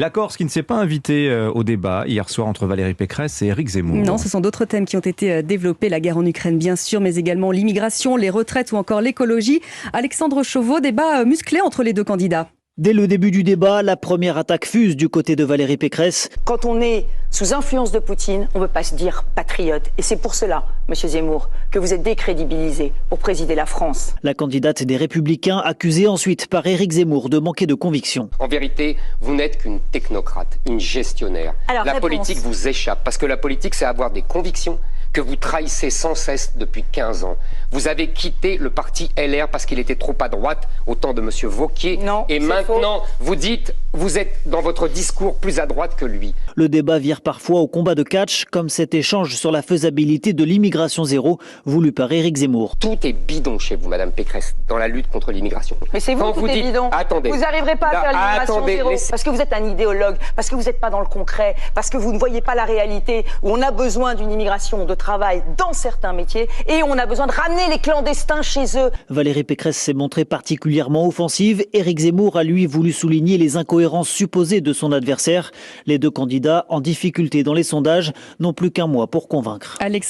La Corse qui ne s'est pas invitée au débat hier soir entre Valérie Pécresse et Éric Zemmour. Non, ce sont d'autres thèmes qui ont été développés. La guerre en Ukraine, bien sûr, mais également l'immigration, les retraites ou encore l'écologie. Alexandre Chauveau, débat musclé entre les deux candidats. Dès le début du débat, la première attaque fuse du côté de Valérie Pécresse. Quand on est sous influence de Poutine, on ne peut pas se dire patriote. Et c'est pour cela, Monsieur Zemmour, que vous êtes décrédibilisé pour présider la France. La candidate des Républicains accusée ensuite par Éric Zemmour de manquer de conviction. En vérité, vous n'êtes qu'une technocrate, une gestionnaire. Alors, la politique vous échappe parce que la politique, c'est avoir des convictions que vous trahissez sans cesse depuis 15 ans. Vous avez quitté le parti LR parce qu'il était trop à droite au temps de M. Wauquiez. Non, et maintenant, vous dites, vous êtes dans votre discours plus à droite que lui. Le débat vire parfois au combat de catch, comme cet échange sur la faisabilité de l'immigration zéro, voulu par Éric Zemmour. Tout est bidon chez vous, Madame Pécresse, dans la lutte contre l'immigration. Mais c'est vous, tout est bidon. Attendez. Vous n'arriverez pas à faire l'immigration zéro. Parce que vous êtes un idéologue, parce que vous n'êtes pas dans le concret, parce que vous ne voyez pas la réalité, où on a besoin d'une immigration de travail dans certains métiers, et on a besoin de ramener les clandestins chez eux. Valérie Pécresse s'est montrée particulièrement offensive. Éric Zemmour a lui voulu souligner les incohérences supposées de son adversaire. Les deux candidats, en difficulté dans les sondages, n'ont plus qu'un mois pour convaincre.